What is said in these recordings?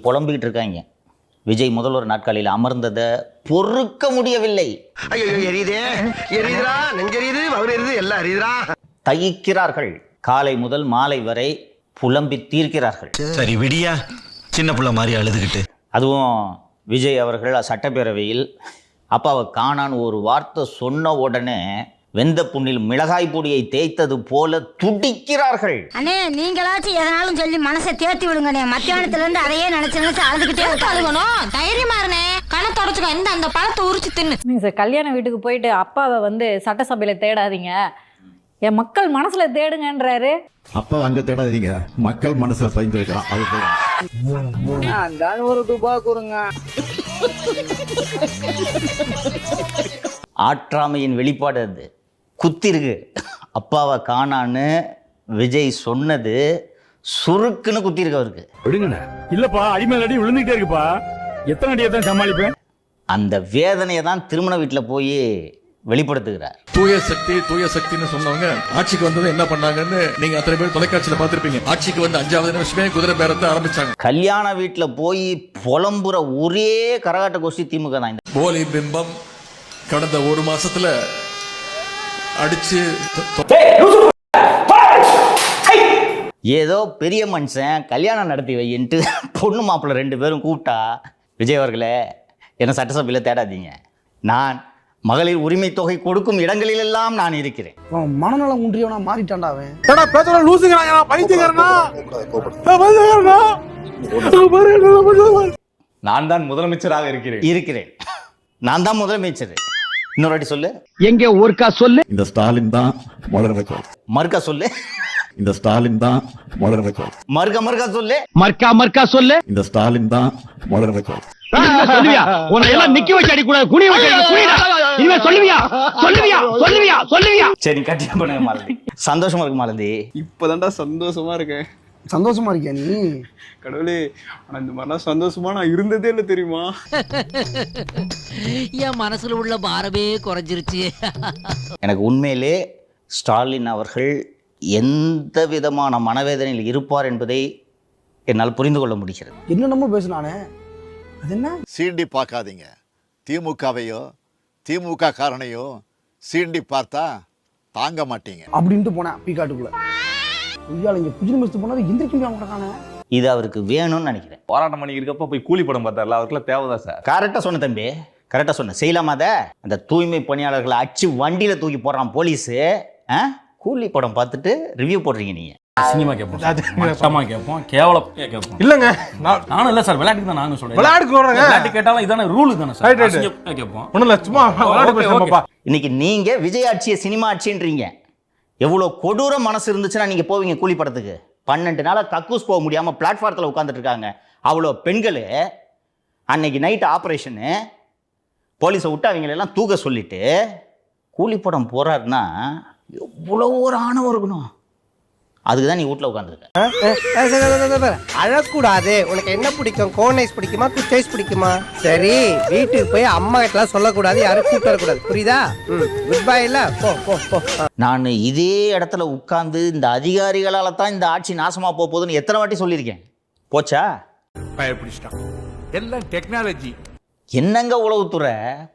புலம்பிக்கிட்டு இருக்காங்க. விஜய் முதல்வர் நாட்காலியில் அமர்ந்ததை பொறுக்க முடியவில்லை. தயிக்கிறார்கள். காலை முதல் மாலை வரை புலம்பி தீர்க்கிறார்கள். சரி விடியா, சின்ன பிள்ளை மாதிரி அழுதுகிட்டு. அதுவும் விஜய் அவர்கள் சட்டப்பேரவையில் அப்பாவை காணான்னு ஒரு வார்த்தை சொன்ன உடனே வெந்த புண்ணில் மிளகாய் பொடியை தேய்த்தது போல துடிக்கிறார்கள். அண்ணே, நீங்களாச்சும் எதனாலும் சொல்லி மனசை தேர்த்தி விடுங்கண்ணே. மத்தியானத்துல இருந்து அதையே நினைச்சு நினைச்சு அழுதுகிட்டே அழுகணும். தைரியமா இருனே, கணை தொடச்சுக்க. இந்த அந்த பழத்தை உரிச்சு தின்னு. சார், கல்யாண வீட்டுக்கு போயிட்டு அப்பாவை சட்டசபையில தேடாதீங்க, என் மக்கள் மனசுல தேடுங்கன்றாரு. அப்பா அங்க தேடாதீங்க, மக்கள் மனசுல பதிந்து வைக்கலாம். ஒரு ரூபா கொடுங்க. ஆற்றாமையின் வெளிப்பாடு அது. குத்திருக்கு. அப்பாவை காணான்னு விஜய் சொன்னது சுருக்குன்னு குத்திருக்கு அவருக்கு. விடுங்கண்ணே. இல்லப்பா, அடிமேல் அடி விழுந்துகிட்டே இருக்குப்பா. எத்தனை அடியை தான் சமாளிப்பேன்? அந்த வேதனையை தான் திருமண வீட்டில் போய் வெளிப்படுத்துகிறார். தூய சக்தின்னு சொன்னவங்க ஆட்சிக்கு வந்தது என்ன பண்ணாங்கன்னு நீங்க அத்தனை பேர் தொலைக்காட்சியில பார்த்திருப்பீங்க. ஆட்சிக்கு வந்து 5வது நிமிஷமே குதிரை பேரத்தை ஆரம்பிச்சாங்க. கல்யாண வீட்டில் போய் புலம்புற ஒரே கரகாட்ட கோஷ்டி திமுக தான். இந்த போலி பிம்பம் கடந்த ஒரு மாசத்துல அடிச்சு ஏதோ பெரிய மனுஷன் கல்யாணம் நடத்தி வையின்ட்டு பொண்ணு மாப்பிள்ளை 2 பேரும் கூப்பிட்டா, விஜய் அவர்களே என்ன சட்டசபையில் தேடாதீங்க, நான் மகளிர் உரிமை தொகை கொடுக்கும் இடங்களிலெல்லாம் நான் இருக்கிறேன். மனநலம் குன்றியவனா மாறிட்டான்டா அவன். நான் தான் முதலமைச்சராக இருக்கிறேன். நான் தான் முதலமைச்சர். இன்னொரு வாட்டி சொல்லு. எங்க ஒருக்கா சொல்லு. இந்த ஸ்டாலின் தான் முதலமைச்சர். மறுக்கா சொல்லு. இந்த ஸ்டாலின் தான் முதலமைச்சர். மறுக்கா சொல்லு. மர்க்கா சொல்லு. இந்த ஸ்டாலின் தான் முதலமைச்சர். சொல்லுவியா? உன்னை எல்லாம் நிக்க வச்சு அடி கூடாது. குனி வச்சு அடி. குனிடா. இனிமே சொல்லுவியா? சரி, கட்டியா பண்ணுங்க மாலதி. சந்தோஷமா இருக்கு மாலதி. இப்பதான்டா சந்தோஷமா இருக்கேன். சந்தோஷமா இருக்கியா நீ? கடவுளே, ஆனா இந்த மாதிரிலாம் சந்தோஷமா நான் இருந்ததே இல்லை தெரியுமா? என் மனசுல உள்ள பாரமே குறைஞ்சிருச்சு. எனக்கு உண்மையிலே ஸ்டாலின் அவர்கள் எந்த விதமான மனவேதனையில் இருப்பார் என்பதை என்னால் புரிந்து கொள்ள முடிகிறது. என்னென்னமோ பேசினானே, அது என்ன? சீண்டி பார்க்காதீங்க. திமுகவையோ திமுக காரணையோ சீண்டி பார்த்தா தாங்க மாட்டீங்க அப்படின்ட்டு போனேன் பீக்காட்டுக்குள்ள. இங்க புஜினி மிஸ்து போனது எந்திரிக்க மாட்டானே. இது அவருக்கு வேணும்னு நினைக்கிறேன். போராட்டம் பண்ணி இருக்கப்ப போய் கூலி படம் பார்த்தார்ல, அவருக்குலாம் தேவைதான் சார். கரெக்டாக சொன்ன தம்பி, கரெக்டாக சொன்ன. செய்யலாமா அதை? அந்த தூய்மை பணியாளர்களை அச்சு வண்டியில் தூக்கி போடுறான் போலீஸு. கூலி படம் பார்த்துட்டு ரிவ்யூ போடுறீங்க நீங்கள். சினிமா கேட்போம், மட்டமா கேட்போம், கேவலம் கேட்போம். இல்லங்க, நானும் இல்ல சார், விளையாட்டுக்கு தான் நானும் சொல்றேன். விளையாட்டு கேட்டாலும் இதான ரூல் தானே சார். கேட்போம். ஒண்ணுல சும்மா விளையாட்டு. இன்னைக்கு நீங்க விஜய் ஆட்சியை சினிமா ஆட்சின்றீங்க. எவ்வளோ கொடூர மனசு இருந்துச்சுன்னா நீங்க போவீங்க கூலி படத்துக்கு? 12 நாளா கக்கூஸ் போக முடியாம பிளாட்ஃபாரத்தில் உட்காந்துட்டு இருக்காங்க அவ்வளோ பெண்கள். அன்னைக்கு நைட் ஆப்ரேஷனு, போலீஸை விட்டு அவங்களெல்லாம் தூக்க சொல்லிட்டு கூலி படம் போறாருன்னா எவ்வளோ ஒரு ஆணவம் இருக்கணும். அதுக்கு தான் நீ வீட்டில் உட்காந்துருக்க. அழக்கூடாது. உனக்கு என்ன பிடிக்கும்? கோன் ஐஸ் பிடிக்குமா, குச் ஐஸ் பிடிக்குமா? சரி, வீட்டுக்கு போய் அம்மா கிட்டலாம் சொல்லக்கூடாது, யாரும் கூப்பிட்டு வரக்கூடாது, புரியுதா? Good bye. இல்ல போ. நான் இதே இடத்துல உட்கார்ந்து இந்த அதிகாரிகளால தான் இந்த ஆட்சி நாசமா போகுதுன்னு எத்தனை வாட்டி சொல்லியிருக்கேன். போச்சா? எல்லாம் டெக்னாலஜி. என்னங்க உளவுத்துறை?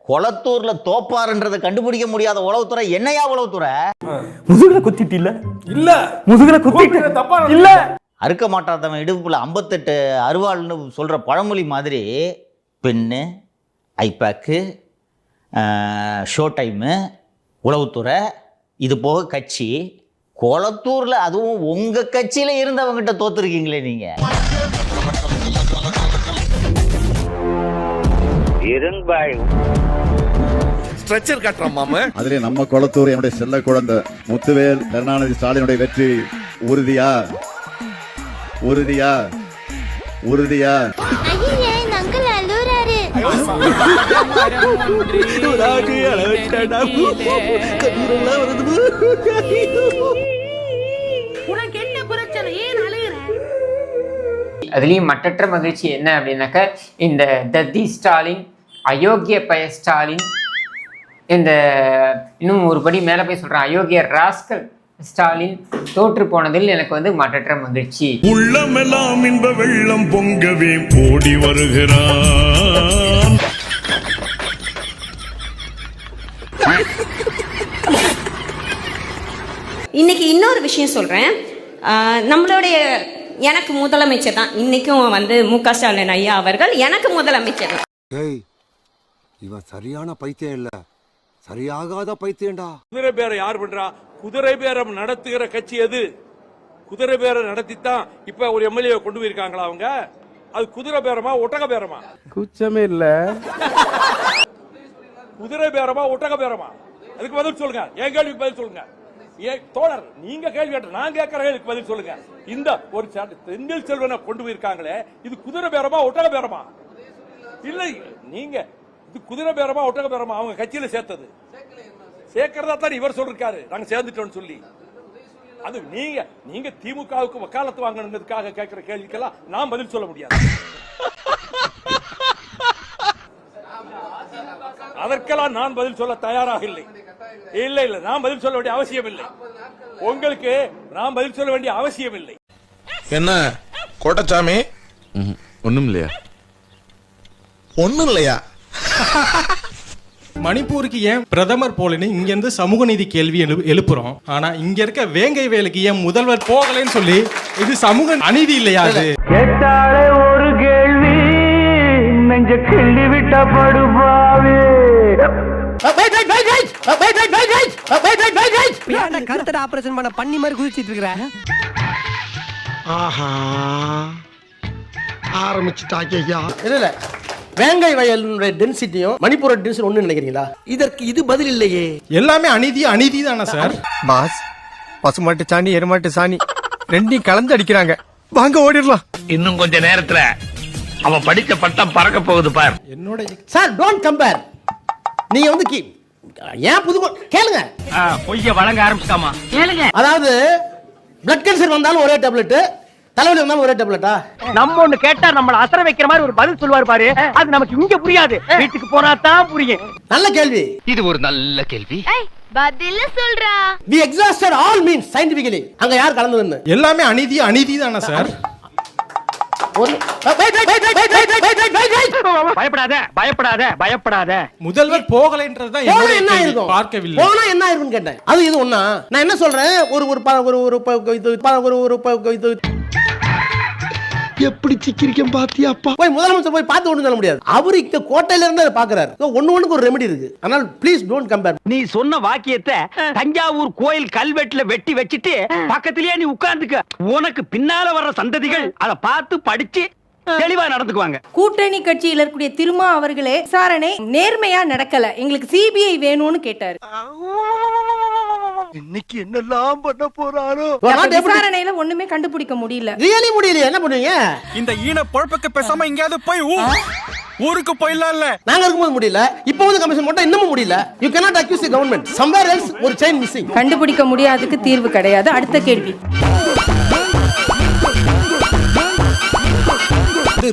கொளத்தூர்ல தோப்பாருன்றதை கண்டுபிடிக்க முடியாத உளவுத்துறை என்னையா உளவுத்துறை? முதுகுல குத்திட்டு இல்ல முதுகுல குத்திட்டு இல்ல. அறுக்க மாட்டாதவன் இடுப்புல 58 அருவாள்னு சொல்ற பழமொழி மாதிரி பெண்ணு, ஐபேக்கு, ஷோ டைமு, உளவுத்துறை, இது போக கட்சி. கொளத்தூர்ல அதுவும் உங்க கட்சியில இருந்தவங்கிட்ட தோத்துருக்கீங்களே நீங்க. ஸ்ட்ரெச்சர் காட்டுறோம் மாமா. அதிலே நம்ம கொளத்தூர் என்னுடைய செல்ல குழந்தை முத்துவேல் கருணாநிதி ஸ்டாலினுடைய வெற்றி உறுதியா? அதுலேயும் மற்றற்ற மகிழ்ச்சி என்ன அப்படின்னாக்க, இந்த தத்தி ஸ்டாலின், அயோக்கிய பய ஸ்டாலின், இந்த இன்னும் ஒரு படி மேலே போய் சொல்கிறேன், அயோக்கிய ராஸ்கல் ஸ்டாலின் தோற்று போனதில் எனக்கு வந்து மற்றற்ற மகிழ்ச்சி. உள்ளமெல்லாம் இன்ப வெள்ளம் பொங்கவே ஓடி வருகிறான். இன்னைக்கு இன்னொரு விஷயம் சொல்றேன். நம்மளுடைய எனக்கு முதலமைச்சர் தான் இன்னைக்கும் வந்து மு.க. ஸ்டாலின் ஐயா அவர்கள் எனக்கு முதலமைச்சர் தான். இவன் சரியான பைத்தியம் இல்ல, சரியாகாத பைத்தியம்டா. குதிரை பேரம் யார் பண்றா? குதிரை பேரம் நடத்துகிற கட்சி எது? குதிரை பேரம் நடத்தித்தான் இப்ப ஒரு எம்எல்ஏ கொண்டு போயிருக்காங்களா அவங்க? அது குதிரை பேரமா ஒட்டக பேரமா? கூச்சமே இல்ல. குதிரை பேரமா ஒட்டக பேரமா? அதுக்கு பதில் சொல்லுங்க. என் கேள்விக்கு பதில் சொல்லுங்க. தோழர், நீங்க கேள்வி கேட்ட நான் கேட்கிற கேள்விக்கு பதில் சொல்லுங்க. இந்த ஒரு செந்தில் செல்வனை கொண்டு போயிருக்காங்களே, இது குதிரை பேரமா ஒட்டக பேரமா? இல்லை, நீங்க இது குதிரை பேரமா ஒட்டக பேரமா? அவங்க கட்சியில சேர்த்தது சேர்க்கிறதா தான் இவர் சொல்றாரு, நாங்க சேர்ந்துட்டோம்னு சொல்லி. அது நீங்க திமுகவுக்கு வக்காலத்து வாங்கணுங்கிறதுக்காக கேட்கிற கேள்விக்கெல்லாம் நான் பதில் சொல்ல முடியாது. அதற்கெல்லாம் நான் பதில் சொல்ல தயாராக இல்லை. இல்ல நான் பதில் சொல்ல வேண்டிய அவசியம் இல்லை. உங்களுக்கு நான் பதில் சொல்ல வேண்டிய அவசியம் இல்லை. என்ன கோட்டச்சாமி? ஒண்ணும் இல்லையா? ஒண்ணும் இல்லையா? மணிப்பூருக்கு ஏன் பிரதமர் போலன்னு இங்க இருந்து சமூக நீதி கேள்வி எழுப்புறோம். ஆனா இங்க இருக்க வேங்கை வேலுக்கு ஏன் முதல்வர் போகலன்னு சொல்லி இது சமூக அநீதி இல்லையா? அது கேட்டாலே ஒரு கேள்வி நெஞ்ச கிள்ளி விட்ட படுபாவே. கருத்தட ஆபரேஷன் பண்ண பண்ணி மாதிரி குதிச்சிட்டு இருக்கிற. ஆஹா, ஆரம்பிச்சுட்டாக்கய்யா. இல்ல வேங்கை வயலுடைய டென்சிட்டியும் மணிப்பூர் டென்சிட்டி ஒண்ணு நினைக்கிறீங்களா? இதற்கு இது பதில் இல்லையே. எல்லாமே அநீதி தானே சார்? பாஸ், பசுமாட்டு சாணி எருமாட்டு சாணி ரெண்டையும் கலந்து அடிக்கிறாங்க. வாங்க ஓடிடலாம். இன்னும் கொஞ்ச நேரத்துல அவன் படிச்ச பட்டம் பறக்க போகுது பார். என்னோட சார் டோன்ட் கம்பேர். நீங்க வந்து ஏன் புது கேளுங்க. பொய்ய வழங்க ஆரம்பிச்சிட்டாமா கேளுங்க. அதாவது பிளட் கேன்சர் வந்தாலும் ஒரே டேப்லெட், தலைவலி வந்தாலும் ஒரே டேப்லெட்டா? நம்ம ஒண்ணு கேட்டா நம்மள அசர வைக்கிற மாதிரி ஒரு பதில் சொல்லுவாரு பாரு, அது நமக்கு இங்க புரியாது, வீட்டுக்கு போனா தான் புரியும். நல்ல கேள்வி. இது ஒரு நல்ல கேள்வி. பதில சொல்றா. We exhausted all means scientifically. அங்க யார் கலந்ததுன்னு எல்லாமே அநீதி தானே சார்? பயப்படாத. முதல்வர் போகலைன்றதுதான் என்ன இருக்கும்? பார்க்கவில்லை. போனா என்ன இருக்குன்னு கேட்டேன். அது இது ஒண்ணா? நான் என்ன சொல்றேன், ஒரு எப்படி சிக்கிரிக்கம் பாத்தியாப்பா? போய் முதலமைச்சர் போய் பார்த்து ஒண்ணு சொல்ல முடியாது. அவரு இங்க கோட்டையில இருந்து அதை பாக்குறாரு. ஒண்ணுக்கு ஒரு ரெமெடி இருக்கு. அதனால ப்ளீஸ் டோன்ட் கம்பேர். நீ சொன்ன வாக்கியத்தை தஞ்சாவூர் கோயில் கல்வெட்டுல வெட்டி வச்சிட்டு பக்கத்திலேயே நீ உட்கார்ந்துக்க. உனக்கு பின்னால வர்ற சந்ததிகள் அதை பார்த்து படிச்சு தெளிவா நடந்துக்குவாங்க. கூட்டணி கட்சியில இருக்கக்கூடிய திருமா அவர்களே விசாரணை நேர்மையா நடக்கல, எங்களுக்கு சிபிஐ வேணும்னு கேட்டாரு. இன்னைக்கு என்னெல்லாம் பண்ண போறாரோ? விசாரணையில ஒண்ணுமே கண்டுபிடிக்க முடியல. ரியலி முடியல. என்ன பண்ணுவீங்க? இந்த ஈன பொழப்புக்கு பேசாம எங்கயாவது போய் ஊருக்கு போயிடலாம்ல. நாங்க இருக்கும்போது முடியல, இப்போ வந்து கமிஷன் போட்டா இன்னமும் முடியல. You cannot accuse the government. Somewhere else ஒரு chain missing. கண்டுபிடிக்க முடியாததுக்கு தீர்வு கிடையாது. அடுத்த கேள்வி.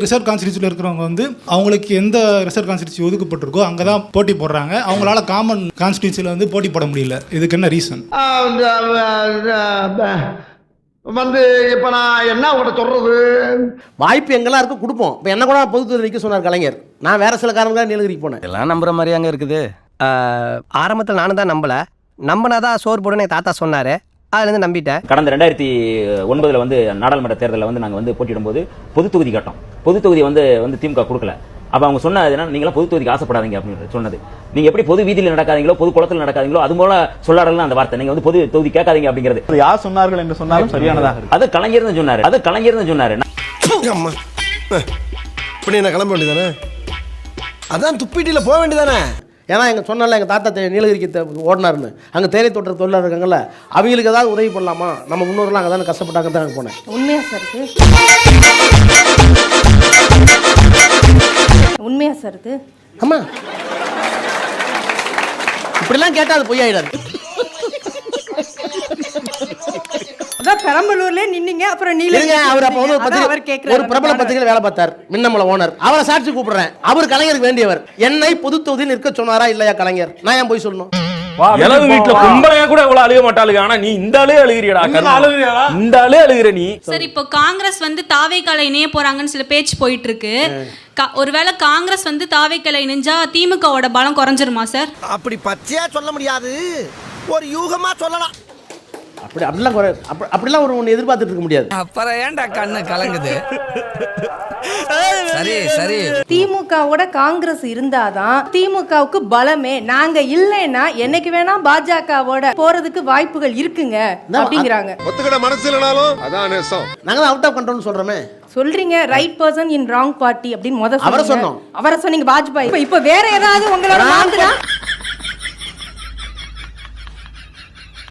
ரிசர்வ் கான்ஸ்டிடியூஷன்ல இருக்கிறவங்க வந்து அவங்களுக்கு எந்த ரிசர்வ் கான்ஸ்டிடியூஷன் ஒதுக்கப்பட்டிருக்கோ அங்கதான் போட்டி போடுறாங்க. அவங்களால காமன் கான்ஸ்டிடியூஷன்ல வந்து போட்டி போட முடியல. இதுக்கு என்ன ரீசன்? வந்து இப்ப நான் என்ன உங்கள்கிட்ட சொல்றது? வாய்ப்பு எங்கெல்லாம் இருக்கு கொடுப்போம். இப்ப என்ன கூட பொதுத்துறை வைக்க சொன்னார் கலைஞர். நான் வேற சில காரணங்களா நீலகிரிக்கு போனேன். எல்லாம் நம்புற மாதிரி அங்க இருக்குது. ஆரம்பத்தில் நானும் தான் நம்பல. நம்பினாதான் சோறு போடுன்னு தாத்தா சொன்னாரு. அதுலேருந்து நம்பிட்டேன். கடந்த 2009 வந்து நாடாளுமன்ற தேர்தலில் வந்து நாங்கள் வந்து போட்டியிடும் போது பொது தொகுதி கேட்டோம். பொது தொகுதி வந்து திமுக கொடுக்கல. அப்போ அவங்க சொன்னது என்ன, நீங்களாம் பொது தொகுதிக்கு ஆசைப்படாதீங்க அப்படின்னு சொன்னது. நீங்க எப்படி பொது வீதியில் நடக்காதீங்களோ பொது குளத்தில் நடக்காதீங்களோ அது போல சொல்லாடலாம் அந்த வார்த்தை. நீங்க வந்து பொது தொகுதி கேட்காதீங்க அப்படிங்கிறது யார் சொன்னார்கள் என்று சொன்னாலும் சரியானதாக. அது கலைஞர் சொன்னாரு. இப்படி என்ன கிளம்ப வேண்டியதானே? அதான் துப்பிட்டியில் போக வேண்டியதானே? ஏன்னா எங்கள் சொன்னால எங்கள் தாத்தா நீலகிரிக்கு ஓடினாருன்னு அங்கே தேயிலை தோட்ட தொழிலாளர் இருக்காங்கல்ல, அவங்களுக்கு ஏதாவது உதவி பண்ணலாமா? நம்ம முன்னோர்லாம் அங்கே தானே கஷ்டப்பட்டாங்க தான் அங்கே போனேன். உண்மையா சார் இது? உண்மையா சார் இது? ஆமா, இப்படிலாம் கேட்டால் அது பொய்யாயிடாது. பெரம்பலூர்ல நின்னீங்க, அப்புறம் அவர் அப்ப ஒரு பிரபல பத்திரிகையில் வேலை பார்த்தார், மின்னமல ஓனர். அவரை சாட்சி கூப்பிடுறேன். அவர் கலைஞருக்கு வேண்டியவர். என்னை பொது தொகுதியில் நிற்க சொன்னாரா இல்லையா கலைஞர்? நான் ஏன் போய் சொல்லணும்? இளவு வீட்டுல கும்பலையா கூட இவ்வளவு அழுக மாட்டாளுங்க. ஆனா நீ இந்த ஆளே அழுகிறியடா, இந்த ஆளே அழுகிற நீ. சார் இப்போ காங்கிரஸ் வந்து தாவேக்கால இணைய போறாங்கன்னு சில பேச்சு போயிட்டு இருக்கு. ஒருவேளை காங்கிரஸ் வந்து தாவேக்கால இணைஞ்சா திமுகவோட பலம் குறைஞ்சிருமா சார்? அப்படி பச்சையா சொல்ல முடியாது, ஒரு யூகமா சொல்லலாம். அப்படிலாம் ஒரு ஒன்று எதிர்பார்த்துட்டு இருக்க முடியாது. அப்புறம் ஏன்டா கண்ணு கலங்குது? சரி சரி. திமுகவோட காங்கிரஸ் இருந்தாதான் திமுகவுக்கு பலமே. நாங்க இல்லைன்னா என்னைக்கு வேணா பாஜகவோட போறதுக்கு வாய்ப்புகள் இருக்குங்க அப்படிங்கிறாங்க. ஒத்துக்கிட மனசு இல்லனாலும் அதான் நேசம். நாங்க அவுட் ஆஃப் கண்ட்ரோல் சொல்றோமே. சொல்றீங்க right person in wrong party அப்படின்னு அவரை சொன்னோம். அவரை சொன்னீங்க வாஜ்பாய். இப்ப வேற ஏதாவது உங்களோட